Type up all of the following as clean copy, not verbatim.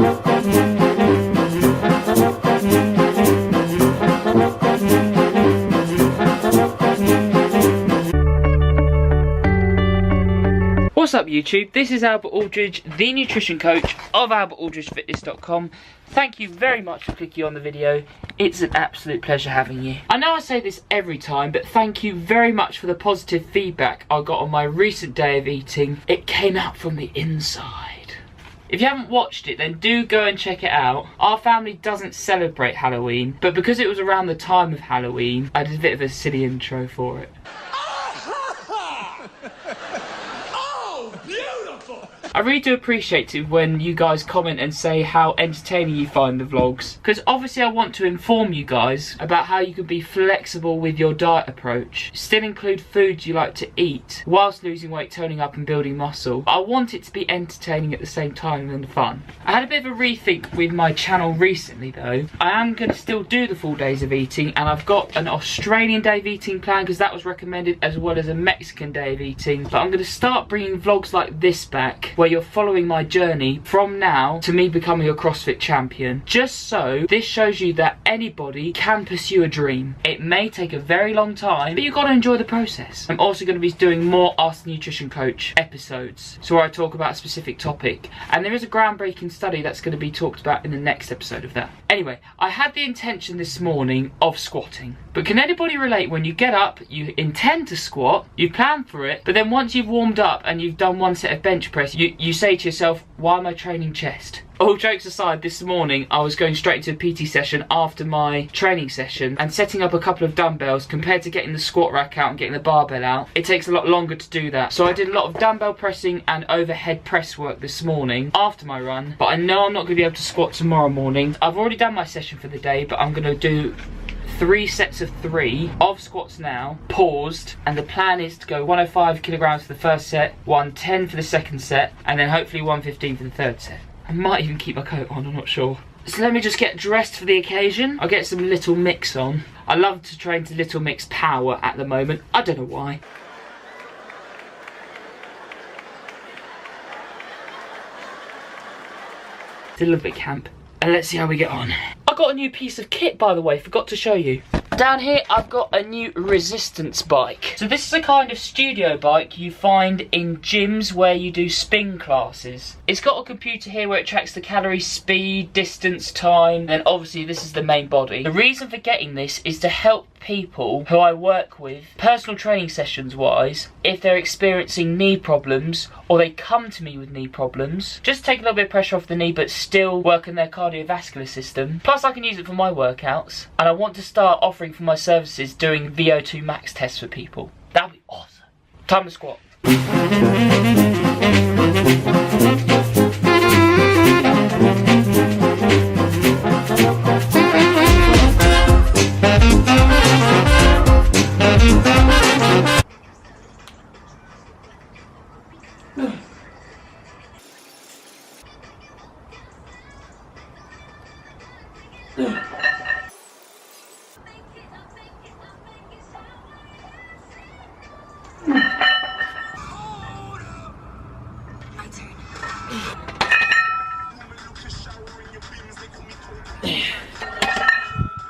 What's up YouTube, this is Albert Aldridge, the nutrition coach of albertaldridgefitness.com. Thank you very much for clicking on the video, it's an absolute pleasure having you. I know I say this every time, but thank you very much for the positive feedback I got on my recent day of eating. It came out from the inside. If you haven't watched it, then do go and check it out. Our family doesn't celebrate Halloween, but because it was around the time of Halloween, I did a bit of a silly intro for it. I really do appreciate it when you guys comment and say how entertaining you find the vlogs, because obviously I want to inform you guys about how you can be flexible with your diet approach, still include foods you like to eat whilst losing weight, toning up and building muscle. But I want it to be entertaining at the same time and fun. I had a bit of a rethink with my channel recently though. I am going to still do the full days of eating, and I've got an Australian day of eating plan because that was recommended, as well as a Mexican day of eating. But I'm going to start bringing vlogs like this back, where you're following my journey from now to me becoming a CrossFit champion. Just so this shows you that anybody can pursue a dream. It may take a very long time, but you've got to enjoy the process. I'm also going to be doing more Ask the Nutrition Coach episodes, so where I talk about a specific topic, and there is a groundbreaking study that's going to be talked about in the next episode of that. Anyway, I had the intention this morning of squatting, but can anybody relate when you get up, you intend to squat, you plan for it, but then once you've warmed up and you've done one set of bench press, you say to yourself, why am I training chest? All jokes aside, this morning I was going straight into a PT session after my training session and setting up a couple of dumbbells. Compared to getting the squat rack out and getting the barbell out, it takes a lot longer to do that. So I did a lot of dumbbell pressing and overhead press work this morning after my run, but I know I'm not going to be able to squat tomorrow morning. I've already done my session for the day, but I'm going to do 3 sets of 3 of squats now, paused, and the plan is to go 105 kilograms for the first set, 110 for the second set, and then hopefully 115 for the third set. I might even keep my coat on, I'm not sure. So let me just get dressed for the occasion. I'll get some Little Mix on. I love to train to Little Mix Power at the moment. I don't know why. It's a little bit camp. And let's see how we get on. I got a new piece of kit, by the way, forgot to show you. Down here I've got a new resistance bike. So this is a kind of studio bike you find in gyms where you do spin classes. It's got a computer here where it tracks the calories, speed, distance, time, and obviously this is the main body. The reason for getting this is to help people who I work with, personal training sessions wise, if they're experiencing knee problems or they come to me with knee problems, just take a little bit of pressure off the knee but still work on their cardiovascular system. Plus I can use it for my workouts, and I want to start offering for my services doing VO2 max tests for people. That'd be awesome. Time to squat.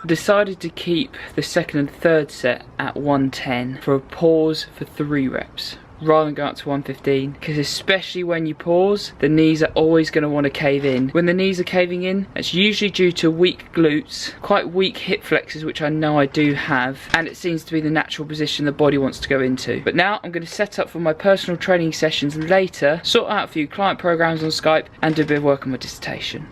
Decided to keep the second and third set at 110 for a pause for 3 reps rather than go up to 115, because especially when you pause, the knees are always going to want to cave in. When the knees are caving in, it's usually due to weak glutes, quite weak hip flexors, which I know I do have, and it seems to be the natural position the body wants to go into. But now I'm going to set up for my personal training sessions later, sort out a few client programs on Skype, and do a bit of work on my dissertation.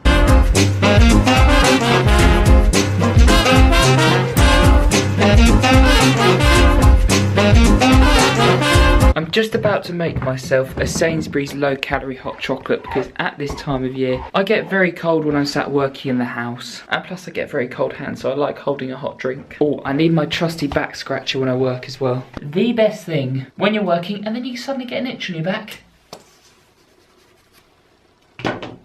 I'm just about to make myself a Sainsbury's low-calorie hot chocolate, because at this time of year I get very cold when I'm sat working in the house, and plus I get very cold hands, so I like holding a hot drink. Oh, I need my trusty back scratcher when I work as well. The best thing when you're working and then you suddenly get an itch on your back.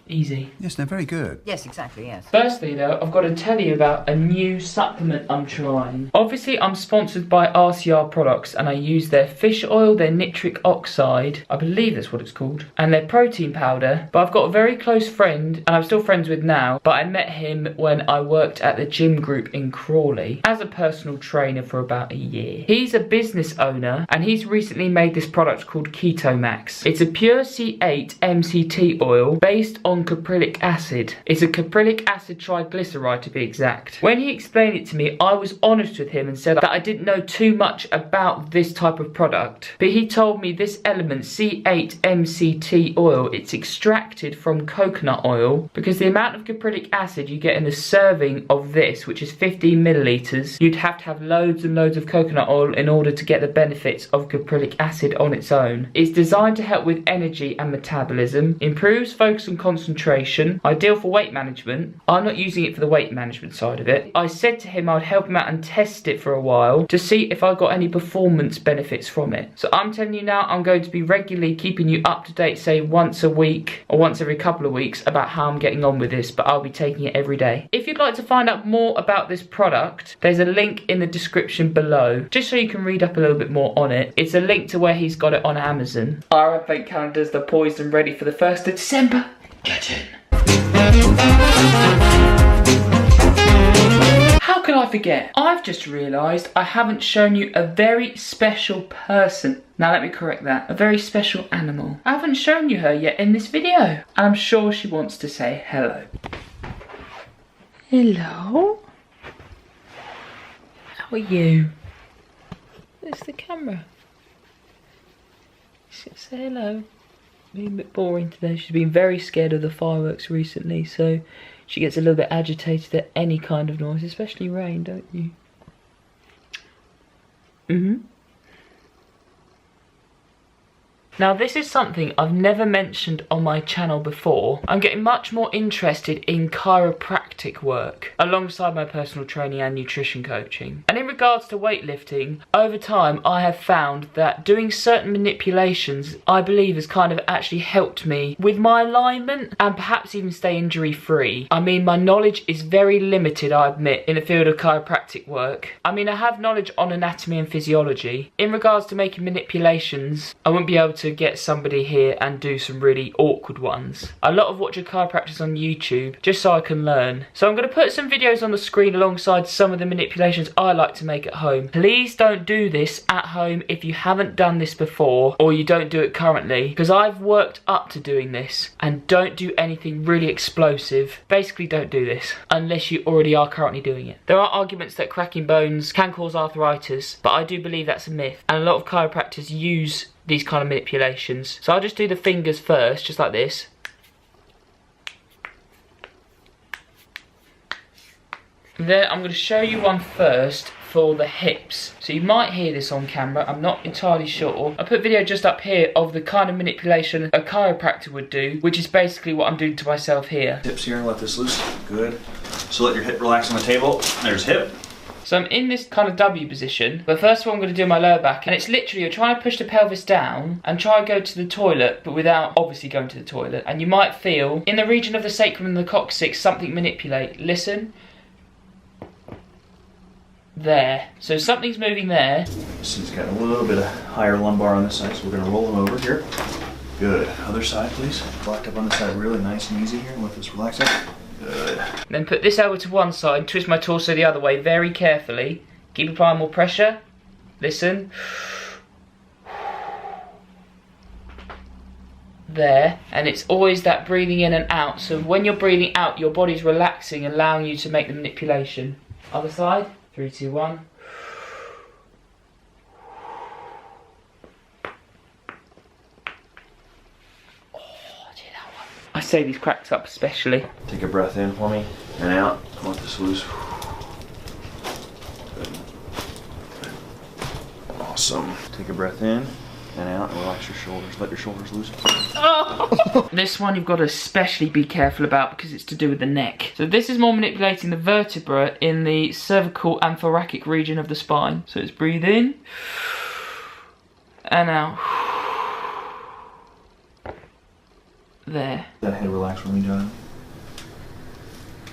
Easy. Yes, they're very good. Yes, exactly, yes. Firstly though, I've got to tell you about a new supplement I'm trying. Obviously I'm sponsored by RCR products and I use their fish oil, their nitric oxide, I believe that's what it's called, and their protein powder. But I've got a very close friend, and I'm still friends with now, but I met him when I worked at the gym group in Crawley as a personal trainer for about a year. He's a business owner and he's recently made this product called Keto Max. It's a pure C8 MCT oil based on caprylic acid. It's a caprylic acid triglyceride to be exact. When he explained it to me, I was honest with him and said that I didn't know too much about this type of product. But he told me this element, C8 MCT oil, it's extracted from coconut oil, because the amount of caprylic acid you get in a serving of this, which is 15 millilitres, you'd have to have loads and loads of coconut oil in order to get the benefits of caprylic acid on its own. It's designed to help with energy and metabolism, improves focus and concentration, ideal for weight management. I'm not using it for the weight management side of it. I said to him I'd help him out and test it for a while to see if I got any performance benefits from it. So I'm telling you now, I'm going to be regularly keeping you up to date, say once a week or once every couple of weeks, about how I'm getting on with this, but I'll be taking it every day. If you'd like to find out more about this product, there's a link in the description below, just so you can read up a little bit more on it. It's a link to where he's got it on Amazon. Our advent calendars, they're poised and ready for the 1st of December. Get in. How can I forget? I've just realised I haven't shown you a very special person. Now let me correct that. A very special animal. I haven't shown you her yet in this video. And I'm sure she wants to say hello. Hello? How are you? There's the camera. Say hello. Being a bit boring today. She's been very scared of the fireworks recently, so she gets a little bit agitated at any kind of noise, especially rain, don't you? Now this is something I've never mentioned on my channel before. I'm getting much more interested in chiropractic work alongside my personal training and nutrition coaching. And in regards to weightlifting, over time I have found that doing certain manipulations I believe has kind of actually helped me with my alignment and perhaps even stay injury free. I mean, my knowledge is very limited, I admit, in the field of chiropractic work. I mean, I have knowledge on anatomy and physiology. In regards to making manipulations, I wouldn't be able to get somebody here and do some really awkward ones. I lot of watch chiropractors on YouTube just so I can learn. So I'm going to put some videos on the screen alongside some of the manipulations I like to make at home. Please don't do this at home if you haven't done this before or you don't do it currently, because I've worked up to doing this. And don't do anything really explosive. Basically don't do this unless you already are currently doing it. There are arguments that cracking bones can cause arthritis, but I do believe that's a myth, and a lot of chiropractors use these kind of manipulations. So I'll just do the fingers first, just like this. Then I'm going to show you one first for the hips. So you might hear this on camera, I'm not entirely sure. I put a video just up here of the kind of manipulation a chiropractor would do, which is basically what I'm doing to myself here. Hips here, let this loose. Good. So let your hip relax on the table. There's hip. So I'm in this kind of W position, but first of all I'm going to do my lower back, and it's literally you're trying to push the pelvis down and try and go to the toilet, but without obviously going to the toilet. And you might feel in the region of the sacrum and the coccyx something manipulate. Listen. There. So something's moving there. This has got a little bit of higher lumbar on this side, so we're going to roll them over here. Good. Other side, please. Locked up on this side, really nice and easy here. Let this relax out. Good. Then put this elbow to one side, twist my torso the other way very carefully. Keep applying more pressure. Listen. There. And it's always that breathing in and out. So when you're breathing out, your body's relaxing, allowing you to make the manipulation. Other side. 3, 2, 1. I say these cracks up especially. Take a breath in for me and out. Let this loose. Good. Awesome. Take a breath in and out and relax your shoulders. Let your shoulders loose. Oh. This one you've got to especially be careful about because it's to do with the neck. So this is more manipulating the vertebra in the cervical and thoracic region of the spine. So it's breathe in and out. There. That head relax when we done.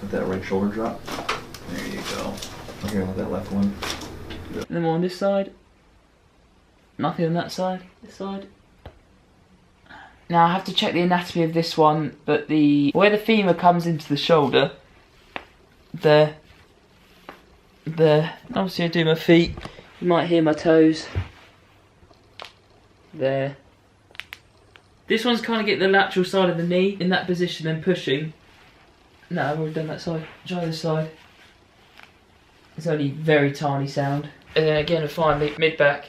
Let that right shoulder drop. There you go. Here, let that left one. And then more on this side. Nothing on that side. This side. Now I have to check the anatomy of this one, but where the femur comes into the shoulder, there. Obviously I do my feet. You might hear my toes. There. This one's kind of getting the lateral side of the knee in that position and pushing. No, I've already done that side. Try this side. It's only very tiny sound. And then again, finally, mid-back.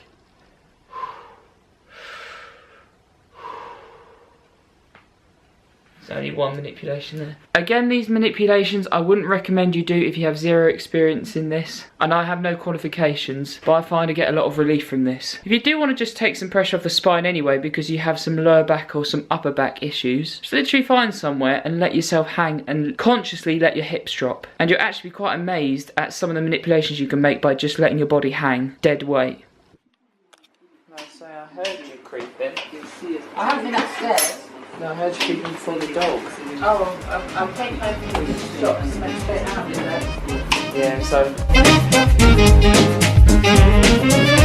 There's only one manipulation there. Again, these manipulations I wouldn't recommend you do if you have zero experience in this. And I have no qualifications, but I find I get a lot of relief from this. If you do want to just take some pressure off the spine anyway because you have some lower back or some upper back issues, just literally find somewhere and let yourself hang and consciously let your hips drop. And you'll actually be quite amazed at some of the manipulations you can make by just letting your body hang dead weight. So I heard you creeping. I haven't been upstairs. No, I heard you creeping before the dog. Oh, I'll take my things to the shops and then stay out, you know. Yeah, so...